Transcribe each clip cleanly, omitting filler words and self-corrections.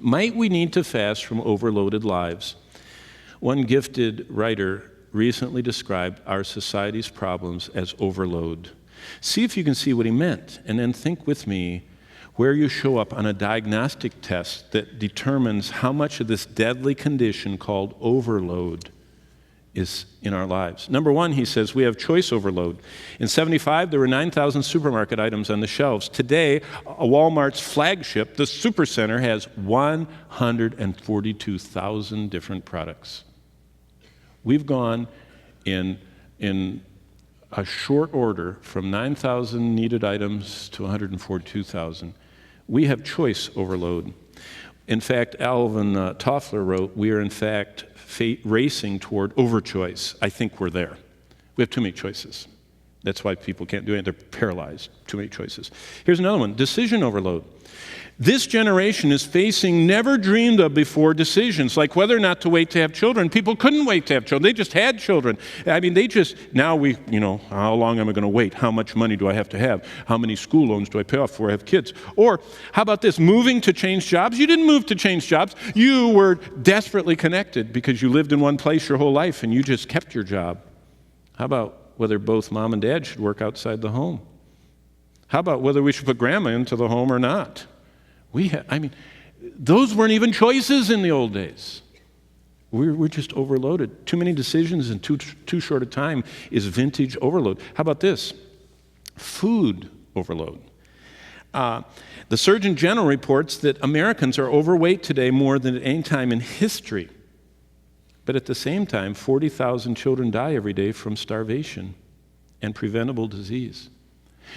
Might we need to fast from overloaded lives? One gifted writer recently described our society's problems as overload. See if you can see what he meant, and then think with me where you show up on a diagnostic test that determines how much of this deadly condition called overload is in our lives. Number one, he says, we have choice overload. In 75, there were 9,000 supermarket items on the shelves. Today, a Walmart's flagship, the Supercenter, has 142,000 different products. We've gone in a short order from 9,000 needed items to 142,000. We have choice overload. In fact, Alvin Toffler wrote, we are in fact racing toward overchoice. I think we're there. We have too many choices. That's why people can't do it. They're paralyzed. Too many choices. Here's another one, decision overload. This generation is facing never dreamed of before decisions, like whether or not to wait to have children. People couldn't wait to have children. They just had children. I mean, now how long am I going to wait? How much money do I have to have? How many school loans do I pay off before I have kids? Or how about this, moving to change jobs? You didn't move to change jobs. You were desperately connected because you lived in one place your whole life and you just kept your job. How about whether both mom and dad should work outside the home? How about whether we should put grandma into the home or not? Those weren't even choices in the old days. We're just overloaded. Too many decisions in too short a time is vintage overload. How about this? Food overload. The Surgeon General reports that Americans are overweight today more than at any time in history. But at the same time, 40,000 children die every day from starvation and preventable disease.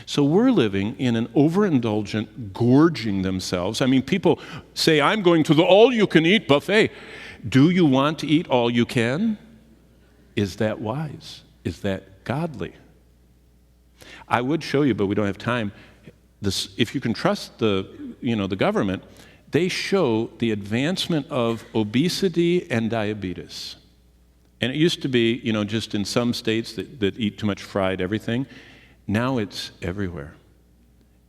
So we're living in an overindulgent, gorging themselves. I mean, people say, I'm going to the all-you-can-eat buffet. Do you want to eat all you can? Is that wise? Is that godly? I would show you, but we don't have time. If you can trust the government, they show the advancement of obesity and diabetes. And it used to be, just in some states that eat too much fried everything. Now it's everywhere.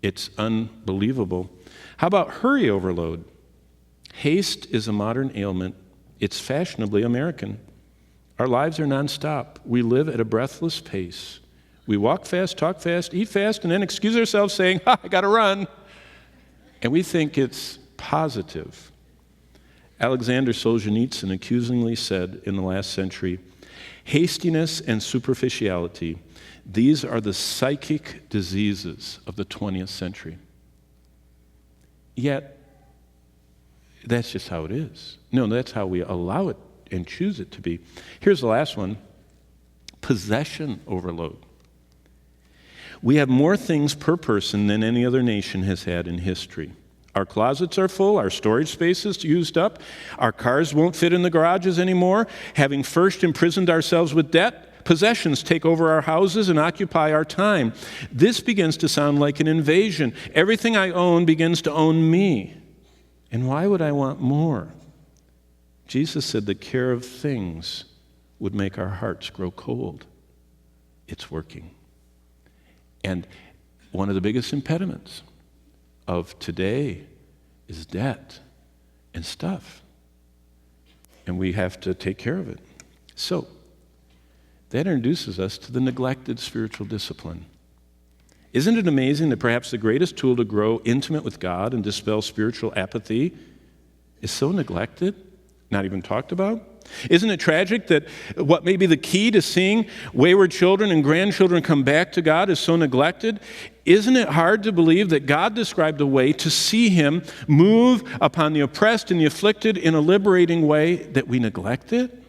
It's unbelievable. How about hurry overload? Haste is a modern ailment. It's fashionably American. Our lives are nonstop. We live at a breathless pace. We walk fast, talk fast, eat fast, and then excuse ourselves saying, I gotta run. And we think it's positive. Alexander Solzhenitsyn accusingly said in the last century, hastiness and superficiality, these are the psychic diseases of the 20th century. Yet, that's just how it is. No, that's how we allow it and choose it to be. Here's the last one, possession overload. We have more things per person than any other nation has had in history. Our closets are full, our storage space is used up, our cars won't fit in the garages anymore. Having first imprisoned ourselves with debt, possessions take over our houses and occupy our time. This begins to sound like an invasion. Everything I own begins to own me. And why would I want more? Jesus said the care of things would make our hearts grow cold. It's working. And one of the biggest impediments of today is debt and stuff. And we have to take care of it. So, that introduces us to the neglected spiritual discipline. Isn't it amazing that perhaps the greatest tool to grow intimate with God and dispel spiritual apathy is so neglected, not even talked about? Isn't it tragic that what may be the key to seeing wayward children and grandchildren come back to God is so neglected? Isn't it hard to believe that God described a way to see Him move upon the oppressed and the afflicted in a liberating way that we neglect it?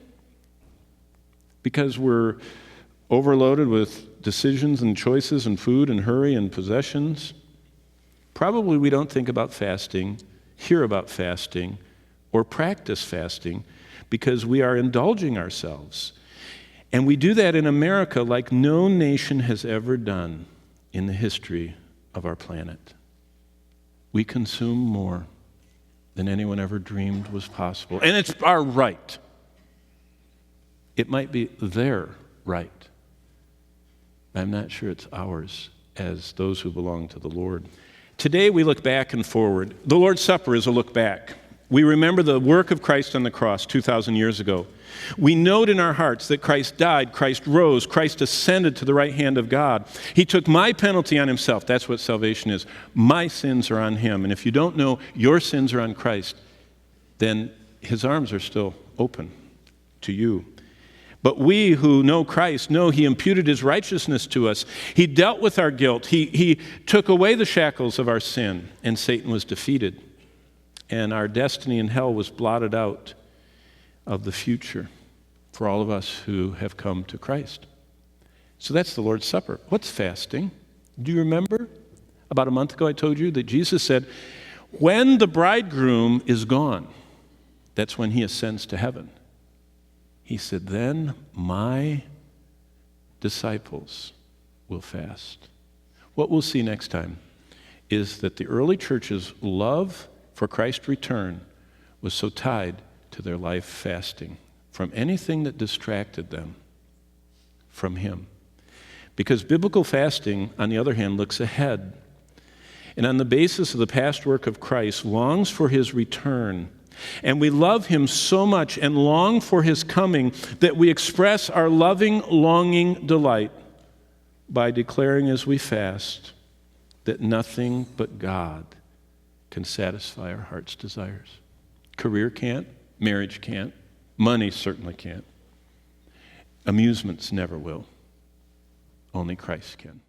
Because we're overloaded with decisions and choices and food and hurry and possessions? Probably we don't think about fasting, hear about fasting, or practice fasting because we are indulging ourselves. And we do that in America like no nation has ever done in the history of our planet. We consume more than anyone ever dreamed was possible. And it's our right. It might be their right. I'm not sure it's ours as those who belong to the Lord. Today we look back and forward. The Lord's Supper is a look back. We remember the work of Christ on the cross 2,000 years ago. We note in our hearts that Christ died, Christ rose, Christ ascended to the right hand of God. He took my penalty on himself. That's what salvation is. My sins are on him. And if you don't know your sins are on Christ, then his arms are still open to you. But we who know Christ know he imputed his righteousness to us. He dealt with our guilt. He took away the shackles of our sin, and Satan was defeated. And our destiny in hell was blotted out of the future for all of us who have come to Christ. So that's the Lord's Supper. What's fasting? Do you remember? About a month ago I told you that Jesus said, when the bridegroom is gone, that's when he ascends to heaven. He said, then my disciples will fast. What we'll see next time is that the early church's love for Christ's return was so tied to their life fasting from anything that distracted them from him. Because biblical fasting, on the other hand, looks ahead. And on the basis of the past work of Christ, longs for his return. And we love him so much and long for his coming that we express our loving, longing delight by declaring as we fast that nothing but God can satisfy our heart's desires. Career can't, marriage can't, money certainly can't. Amusements never will. Only Christ can.